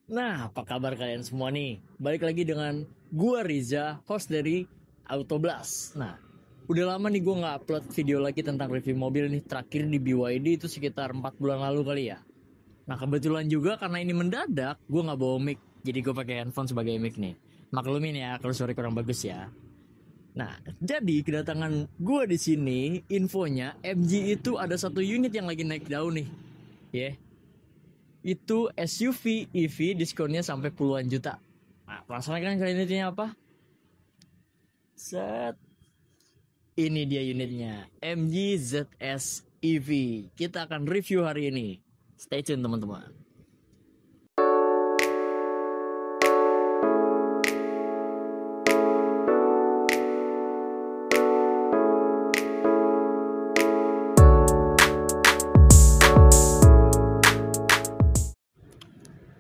Nah, apa kabar kalian semua nih? Balik lagi dengan gua Riza, host dari Autoblast. Nah, udah lama nih gua nggak upload video lagi tentang review mobil nih. Terakhir di BYD itu sekitar 4 bulan lalu kali ya. Nah, kebetulan juga karena ini mendadak, gua nggak bawa mic. Jadi gua pakai handphone sebagai mic nih. Maklumin ya kalau suara kurang bagus ya. Nah, jadi kedatangan gua di sini, infonya MG itu ada satu unit yang lagi naik daun nih. Ya, itu SUV EV diskonnya sampai puluhan juta. Nah, penasaran kan kalian unitnya apa? Set. Ini dia unitnya, MG ZS EV. Kita akan review hari ini. Stay tune teman-teman.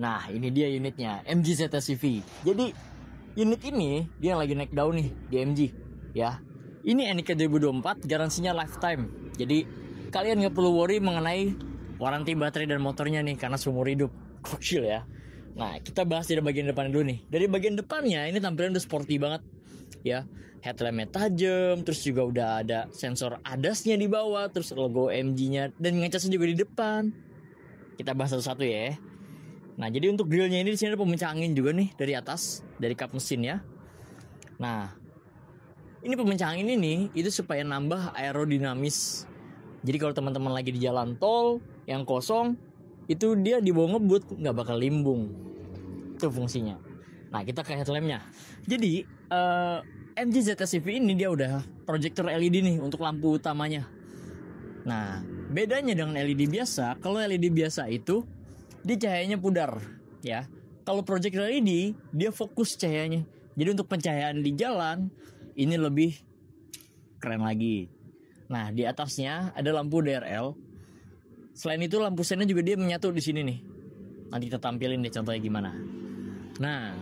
Nah, ini dia unitnya, MG ZS EV. Jadi, unit ini dia yang lagi naik daun nih di MG, ya. Ini NIK 2024, garansinya lifetime. Jadi, kalian nggak perlu worry mengenai waranti baterai dan motornya nih, karena seumur hidup. Gokil ya. Nah, kita bahas dari bagian depan dulu nih. Dari bagian depannya, ini tampilan udah sporty banget, ya. Headlampnya tajam, terus juga udah ada sensor ADAS-nya di bawah, terus logo MG-nya, dan ngecasnya juga di depan. Kita bahas satu-satu ya. Nah, jadi untuk grillnya ini di sini ada pemecah angin juga nih dari atas, dari kap mesin ya. Nah, ini pemecah angin ini itu supaya nambah aerodinamis. Jadi kalau teman-teman lagi di jalan tol yang kosong, itu dia dibawa ngebut nggak bakal limbung. Itu fungsinya. Nah, kita ke headlampnya. Jadi MG ZS EV ini dia udah proyektor LED nih untuk lampu utamanya. Nah, bedanya dengan LED biasa, kalau LED biasa itu dia cahayanya pudar, ya. Kalau proyektor LED dia fokus cahayanya. Jadi untuk pencahayaan di jalan ini lebih keren lagi. Nah, di atasnya ada lampu DRL. Selain itu lampu sennya juga dia menyatu di sini nih. Nanti kita tampilin deh contohnya gimana. Nah,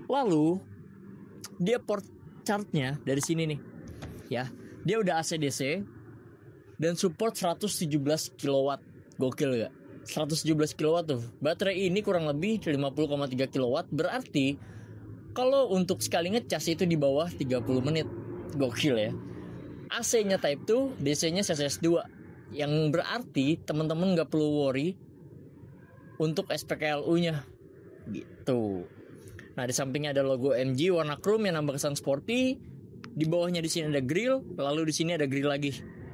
lalu dia port charge-nya dari sini nih. Ya, dia udah AC/DC dan support 117 kW. Gokil gak? 117 kW tuh. Baterai ini kurang lebih 50,3 kW. Berarti kalau untuk sekali ngecas itu di bawah 30 menit. Gokil ya. AC-nya Type 2, DC-nya CCS2. Yang berarti teman-teman gak perlu worry untuk SPKLU-nya. Gitu. Nah, di sampingnya ada logo MG warna chrome yang nambah kesan sporty. Di bawahnya di sini ada grill, lalu di sini ada grill lagi.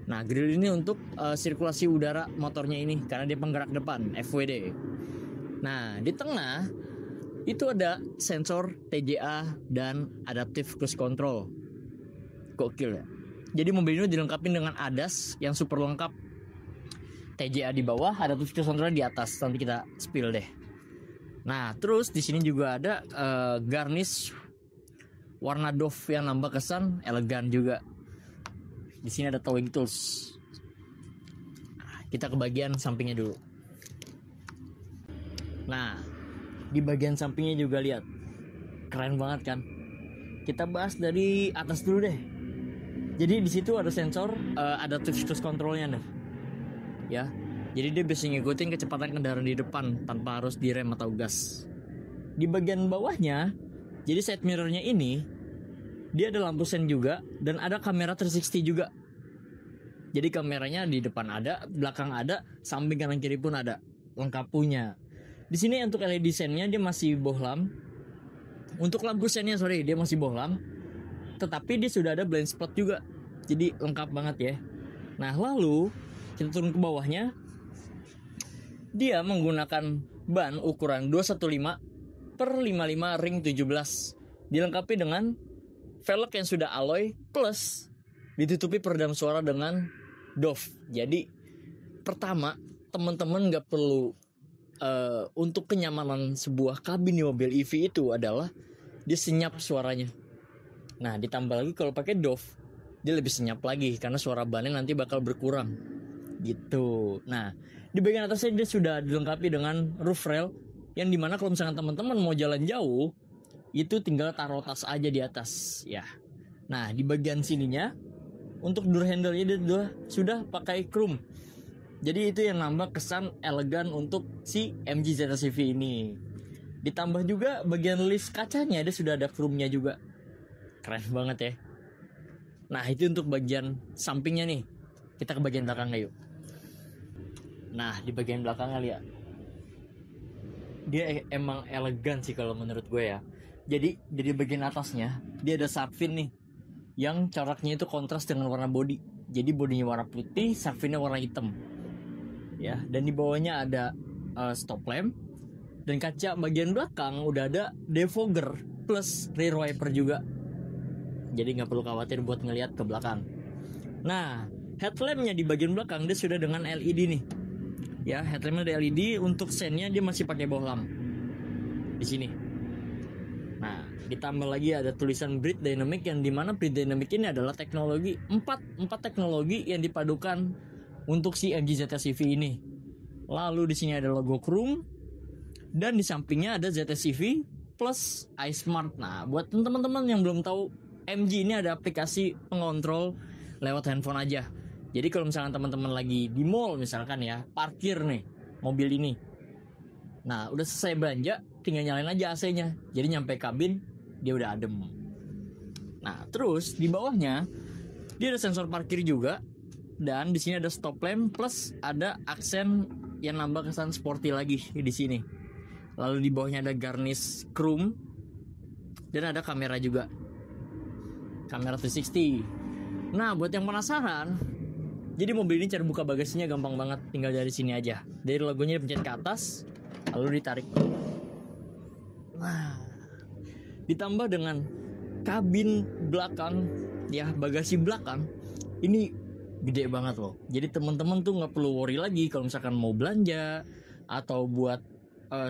Nah, grill ini untuk sirkulasi udara motornya ini karena dia penggerak depan, FWD. Nah, di tengah itu ada sensor TJA dan adaptive cruise control. Gokil ya. Jadi mobil ini dilengkapi dengan ADAS yang super lengkap. TJA di bawah, adaptive cruise control di atas. Nanti kita spill deh. Nah, terus di sini juga ada garnish warna doff yang nambah kesan elegan juga. Di sini ada towing tools. Kita ke bagian sampingnya dulu. Nah, di bagian sampingnya juga lihat. Keren banget kan? Kita bahas dari atas dulu deh. Jadi di situ ada sensor adaptive cruise controlnya nih. Ya. Jadi dia bisa ngikutin kecepatan kendaraan di depan tanpa harus direm atau gas. Di bagian bawahnya, jadi side mirrornya ini dia ada lampu sen juga dan ada kamera 360 juga. Jadi kameranya di depan ada, belakang ada, samping kanan kiri pun ada. Lengkap punya. Di sini untuk LED sennya dia masih bohlam. Untuk lampu sennya dia masih bohlam. Tetapi dia sudah ada blind spot juga. Jadi lengkap banget ya. Nah, lalu kita turun ke bawahnya. Dia menggunakan ban ukuran 215/55 ring 17. Dilengkapi dengan velg yang sudah alloy plus ditutupi peredam suara dengan DOF. Jadi pertama teman-teman nggak perlu untuk kenyamanan sebuah kabin di mobil EV itu adalah dia senyap suaranya. Nah, ditambah lagi kalau pakai DOF dia lebih senyap lagi karena suara bannya nanti bakal berkurang gitu. Nah, di bagian atasnya dia sudah dilengkapi dengan roof rail yang dimana kalau misalkan teman-teman mau jalan jauh itu tinggal taruh tas aja di atas ya. Nah, di bagian sininya untuk door handle-nya dia sudah pakai chrome. Jadi itu yang nambah kesan elegan untuk si MG ZS EV ini. Ditambah juga bagian list kacanya dia sudah ada chrome-nya juga. Keren banget ya. Nah, itu untuk bagian sampingnya nih. Kita ke bagian belakangnya yuk. Nah, di bagian belakangnya lihat. Dia emang elegan sih kalau menurut gue ya. Jadi dari bagian atasnya dia ada shark fin nih, yang coraknya itu kontras dengan warna body. Jadi bodinya warna putih, shark finnya warna hitam. Ya, dan di bawahnya ada stop lamp, dan kaca bagian belakang udah ada defogger plus rear wiper juga. Jadi nggak perlu khawatir buat ngelihat ke belakang. Nah, headlampnya di bagian belakang dia sudah dengan LED nih. Ya, headlampnya ada LED. Untuk sennya dia masih pakai bohlam di sini. Nah, ditambah lagi ada tulisan Breathe Dynamic, yang dimana Breathe Dynamic ini adalah teknologi 4 teknologi yang dipadukan untuk si MG ZS-CV ini. Lalu di sini ada logo chrome, dan di sampingnya ada ZS-CV plus iSmart. Nah, buat teman-teman yang belum tahu, MG ini ada aplikasi pengontrol lewat handphone aja. Jadi kalau misalkan teman-teman lagi di mall misalkan ya, parkir nih mobil ini. Nah, udah selesai belanja, tinggal nyalain aja AC-nya. Jadi nyampe kabin dia udah adem. Nah, terus di bawahnya dia ada sensor parkir juga, dan di sini ada stop lamp plus ada aksen yang nambah kesan sporty lagi di sini. Lalu di bawahnya ada garnish chrome, dan ada kamera juga. Kamera 360. Nah, buat yang penasaran, jadi mobil ini cara buka bagasinya gampang banget, tinggal dari sini aja. Dari logonya dipencet ke atas, lalu ditarik. Nah, ditambah dengan kabin belakang, ya bagasi belakang, ini gede banget loh. Jadi teman-teman tuh nggak perlu worry lagi kalau misalkan mau belanja atau buat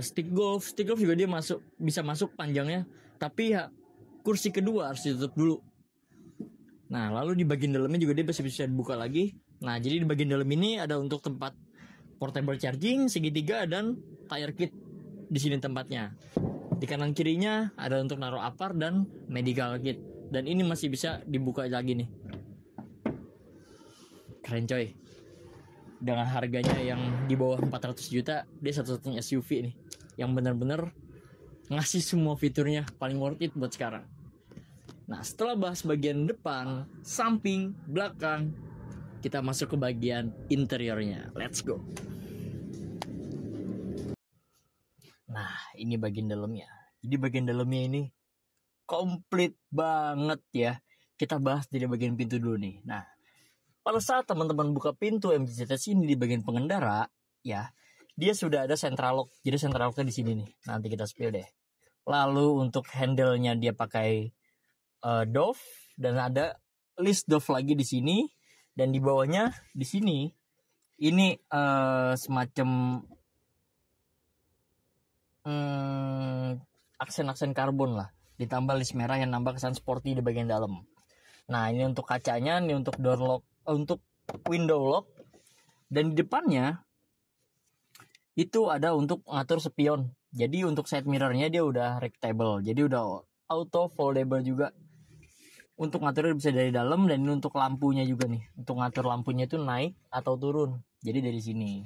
stick golf juga dia bisa masuk panjangnya, tapi ya kursi kedua harus ditutup dulu. Nah, lalu di bagian dalamnya juga dia bisa dibuka lagi. Nah, jadi di bagian dalam ini ada untuk tempat portable charging, segitiga, dan tire kit di sini tempatnya. Di kanan kirinya ada untuk naruh apar dan medical kit. Dan ini masih bisa dibuka lagi nih. Keren coy. Dengan harganya yang di bawah 400 juta, dia satu-satunya SUV nih yang benar-benar ngasih semua fiturnya, paling worth it buat sekarang. Nah, setelah bahas bagian depan, samping, belakang, kita masuk ke bagian interiornya. Let's go. Nah, ini bagian dalamnya. Jadi bagian dalamnya ini komplit banget ya. Kita bahas dari bagian pintu dulu nih. Nah, pada saat teman-teman buka pintu MG ZS ini di bagian pengendara, ya, dia sudah ada central lock. Jadi central locknya di sini nih. Nanti kita spill deh. Lalu untuk handle-nya dia pakai Dove, dan ada list Dove lagi di sini, dan di bawahnya di sini ini semacam aksen-aksen karbon lah, ditambah list merah yang nambah kesan sporty di bagian dalam. Nah, ini untuk kacanya, ini untuk door lock, untuk window lock, dan di depannya itu ada untuk ngatur spion. Jadi untuk side mirrornya dia udah rectable, jadi udah auto foldable juga. Untuk ngaturnya bisa dari dalam, dan ini untuk lampunya juga nih. Untuk ngatur lampunya itu naik atau turun. Jadi dari sini.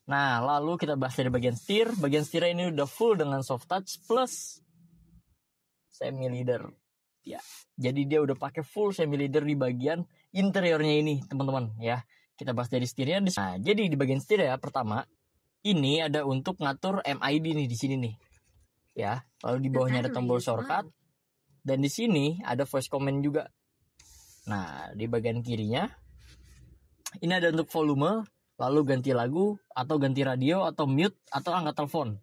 Nah, lalu kita bahas dari bagian setir. Bagian setir ini udah full dengan soft touch plus semi leather. Ya, jadi dia udah pakai full semi leather di bagian interiornya ini, teman-teman ya. Kita bahas dari setirnya. Nah, jadi di bagian setir ya, pertama ini ada untuk ngatur MID nih di sini nih. Ya, lalu di bawahnya ada tombol shortcut. Dan di sini ada voice command juga. Nah, di bagian kirinya ini ada untuk volume, lalu ganti lagu atau ganti radio atau mute atau angkat telepon.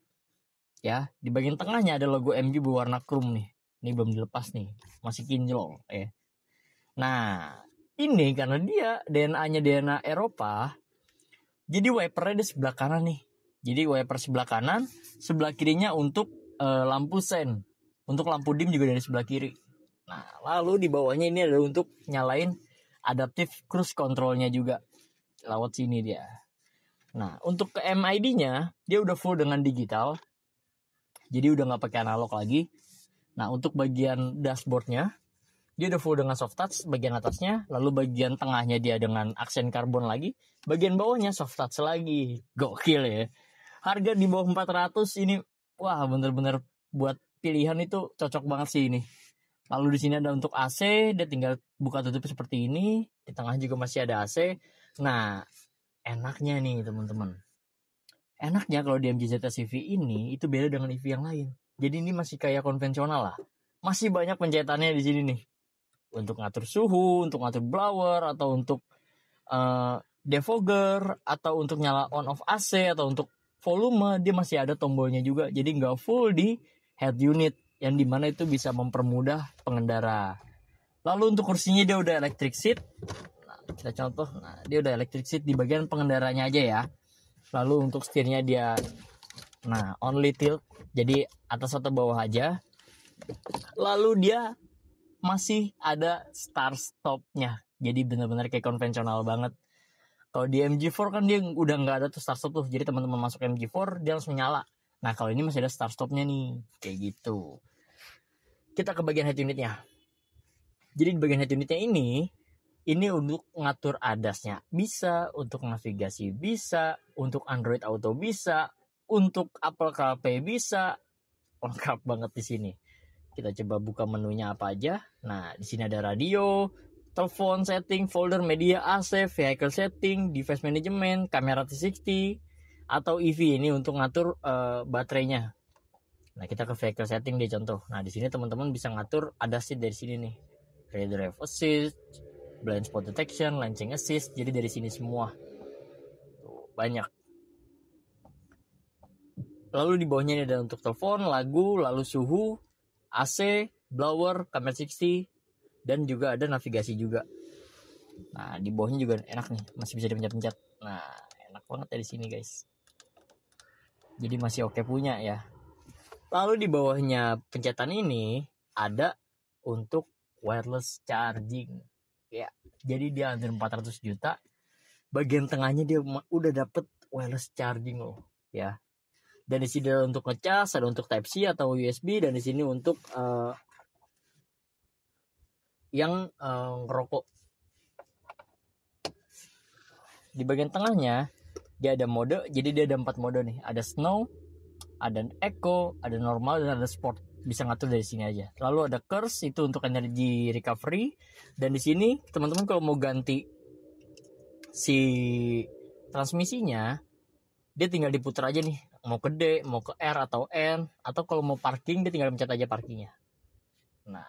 Ya, di bagian tengahnya ada logo MG berwarna chrome nih. Ini belum dilepas nih, masih kinjlong ya. Nah, ini karena dia DNA-nya DNA Eropa, jadi wipernya di sebelah kanan nih. Jadi wiper sebelah kanan, sebelah kirinya untuk lampu sen. Untuk lampu dim juga dari sebelah kiri. Nah, lalu di bawahnya ini ada untuk nyalain adaptive cruise controlnya juga. Lewat sini dia. Nah, untuk ke MID-nya, dia udah full dengan digital. Jadi udah nggak pakai analog lagi. Nah, untuk bagian dashboardnya, dia udah full dengan soft touch bagian atasnya. Lalu bagian tengahnya dia dengan aksen karbon lagi. Bagian bawahnya soft touch lagi. Gokil ya. Harga di bawah 400 ini, wah bener-bener buat pilihan itu cocok banget sih ini. Lalu di sini ada untuk AC, dia tinggal buka tutup seperti ini. Di tengah juga masih ada AC. Nah, enaknya nih teman-teman. Enaknya kalau di MG Zeta CV ini itu beda dengan EV yang lain. Jadi ini masih kayak konvensional lah. Masih banyak pencetannya di sini nih. Untuk ngatur suhu, untuk ngatur blower, atau untuk defogger, atau untuk nyala on off AC, atau untuk volume, dia masih ada tombolnya juga. Jadi nggak full di head unit, yang dimana itu bisa mempermudah pengendara. Lalu untuk kursinya dia udah electric seat. Nah, kita contoh, dia udah electric seat di bagian pengendaranya aja ya. Lalu untuk setirnya dia only tilt, jadi atas atau bawah aja. Lalu dia masih ada start stopnya, jadi benar-benar kayak konvensional banget. Kalau di MG4 kan dia udah nggak ada tuh start stop tuh, jadi teman-teman masuk MG4 dia langsung nyala. Nah kalau ini masih ada start stopnya nih, kayak gitu. Kita ke bagian head unitnya. Jadi di bagian head unitnya ini untuk ngatur ADAS-nya bisa, untuk navigasi bisa, untuk Android Auto bisa, untuk Apple CarPlay bisa, lengkap banget di sini. Kita coba buka menunya apa aja. Nah di sini ada radio, telepon setting, folder media, AC, vehicle setting, device management, kamera 360, atau EV ini untuk ngatur baterainya. Nah kita ke vehicle setting deh contoh. Nah di sini teman-teman bisa ngatur ADAS dari sini nih, rear drive assist, blind spot detection, launching assist. Jadi dari sini semua tuh, banyak. Lalu di bawahnya ini ada untuk telepon, lagu, lalu suhu, AC, blower, kamera 360, dan juga ada navigasi juga. Nah di bawahnya juga enak nih, masih bisa dipencet-pencet. Nah enak banget dari sini guys. Jadi masih oke punya ya. Lalu di bawahnya pencetan ini ada untuk wireless charging. Ya, jadi dia hampir 400 juta. Bagian tengahnya dia udah dapet wireless charging loh, ya. Dan di sini ada untuk ngecas, ada untuk Type C atau USB, dan di sini untuk yang ngerokok. Di bagian tengahnya dia ada mode, jadi dia ada 4 mode nih. Ada snow, ada eco, ada normal, dan ada sport. Bisa ngatur dari sini aja. Lalu ada curse, itu untuk energy recovery. Dan di sini teman-teman kalau mau ganti si transmisinya, dia tinggal diputar aja nih, mau ke D, mau ke R atau N, atau kalau mau parking dia tinggal pencet aja parkingnya. Nah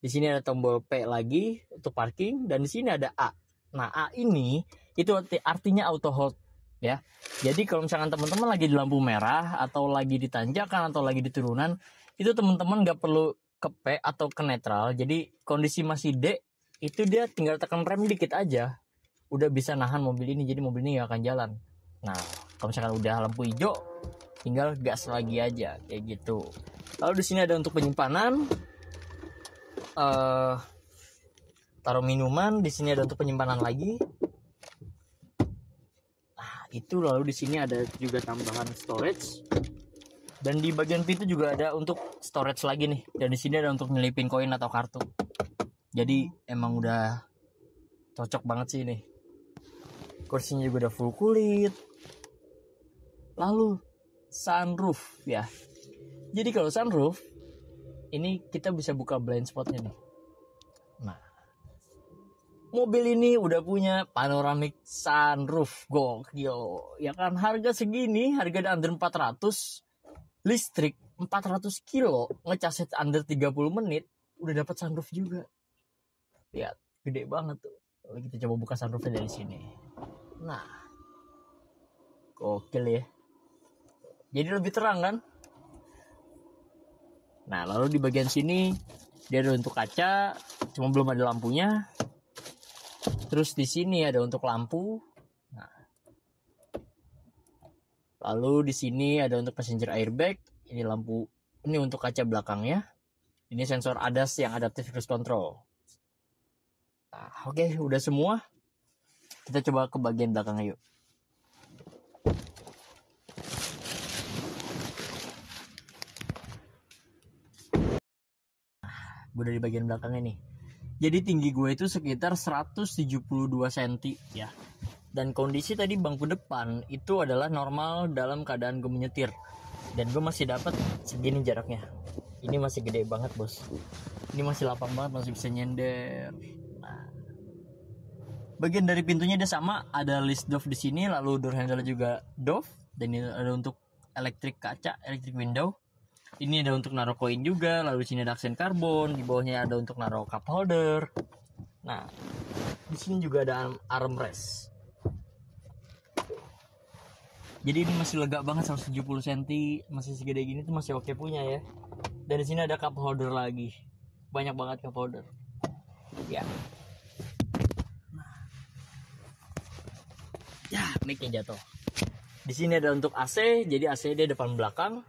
di sini ada tombol P lagi untuk parking, dan di sini ada A. Nah A ini itu artinya auto hold ya. Jadi kalau misalkan teman-teman lagi di lampu merah, atau lagi di tanjakan, atau lagi di turunan, itu teman-teman nggak perlu ke P atau ke netral. Jadi kondisi masih D, itu dia tinggal tekan rem dikit aja, udah bisa nahan mobil ini, jadi mobil ini nggak akan jalan. Nah kalau misalkan udah lampu hijau, tinggal gas lagi aja, kayak gitu. Lalu di sini ada untuk penyimpanan, taruh minuman. Di sini ada untuk penyimpanan lagi. Itu lalu di sini ada juga tambahan storage, dan di bagian pintu juga ada untuk storage lagi nih, dan di sini ada untuk nyelipin koin atau kartu. Jadi emang udah cocok banget sih ini. Kursinya juga udah full kulit. Lalu sunroof ya. Jadi kalau sunroof ini kita bisa buka blind spotnya nih. Nah mobil ini udah punya panoramic sunroof, gokil. Ya kan, harga segini, harga under 400, listrik 400 kilo, ngecas under 30 menit, udah dapat sunroof juga. Lihat, gede banget tuh. Kita coba buka sunroofnya dari sini. Nah, gokil ya. Jadi lebih terang kan? Nah, lalu di bagian sini dia ada untuk kaca, cuma belum ada lampunya. Terus di sini ada untuk lampu. Nah. Lalu di sini ada untuk passenger airbag. Ini lampu, ini untuk kaca belakangnya. Ini sensor ADAS yang adaptive cruise control. Nah, oke, udah semua. Kita coba ke bagian belakang yuk. Nah, gue dari bagian belakangnya nih. Jadi tinggi gue itu sekitar 172 cm ya. Dan kondisi tadi bangku depan itu adalah normal dalam keadaan gue menyetir. Dan gue masih dapat segini jaraknya. Ini masih gede banget bos. Ini masih lapang banget, masih bisa nyender. Nah, bagian dari pintunya dia sama, ada list Dove di sini, lalu door handle juga Dove, dan ini ada untuk elektrik kaca, elektrik window. Ini ada untuk naruh koin juga, lalu di sini ada aksen karbon, di bawahnya ada untuk naruh cup holder. Nah, di sini juga ada armrest. Jadi ini masih lega banget, 170 cm, masih segede gini tuh masih oke punya ya. Dan di sini ada cup holder lagi, banyak banget cup holder. Ya. Ya, mic-nya jatuh. Di sini ada untuk AC, jadi AC dia depan belakang.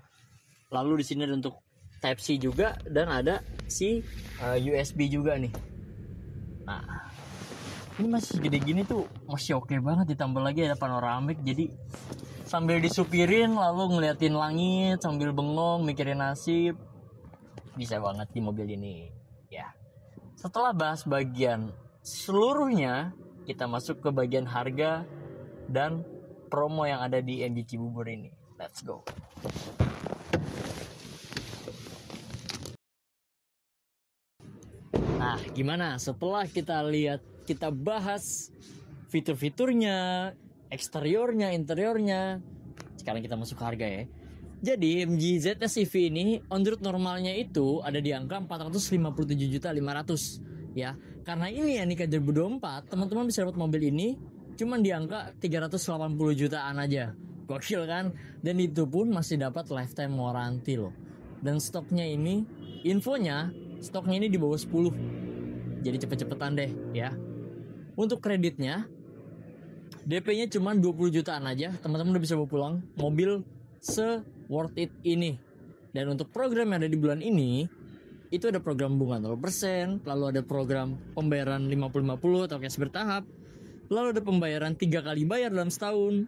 Lalu di sini ada untuk Type C juga, dan ada si USB juga nih. Nah, ini masih gede gini tuh masih oke banget, ditambah lagi ada panoramik, jadi sambil disupirin lalu ngeliatin langit sambil bengong mikirin nasib, bisa banget di mobil ini ya. Setelah bahas bagian seluruhnya, kita masuk ke bagian harga dan promo yang ada di MG Cibubur ini. Let's go. Nah, gimana setelah kita bahas fitur-fiturnya, eksteriornya, interiornya, sekarang kita masuk ke harga ya. Jadi MG ZS EV ini on road normalnya itu ada di angka 457.500.000 ya. Karena ini Anika 2024, teman-teman bisa dapat mobil ini cuman di angka 380 jutaan aja. Gokil kan? Dan itu pun masih dapat lifetime warranty loh. Dan stoknya ini, infonya stoknya ini di bawah 10. Jadi cepet-cepetan deh ya. Untuk kreditnya DP-nya cuma 20 jutaan aja, teman-teman udah bisa bawa pulang mobil se-worth it ini. Dan untuk program yang ada di bulan ini, itu ada program bunga 0%, lalu ada program pembayaran 50-50 atau cash bertahap, lalu ada pembayaran 3 kali bayar dalam setahun.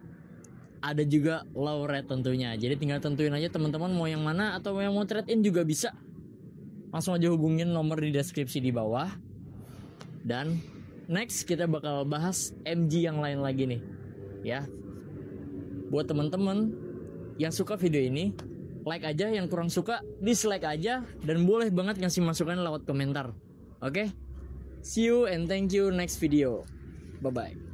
Ada juga low rate tentunya. Jadi tinggal tentuin aja teman-teman mau yang mana, atau yang mau trade in juga bisa. Langsung aja hubungin nomor di deskripsi di bawah. Dan next kita bakal bahas MG yang lain lagi nih ya. Buat teman-teman yang suka video ini, like aja, yang kurang suka dislike aja, dan boleh banget ngasih masukan lewat komentar. Oke? See you and thank you next video. Bye bye.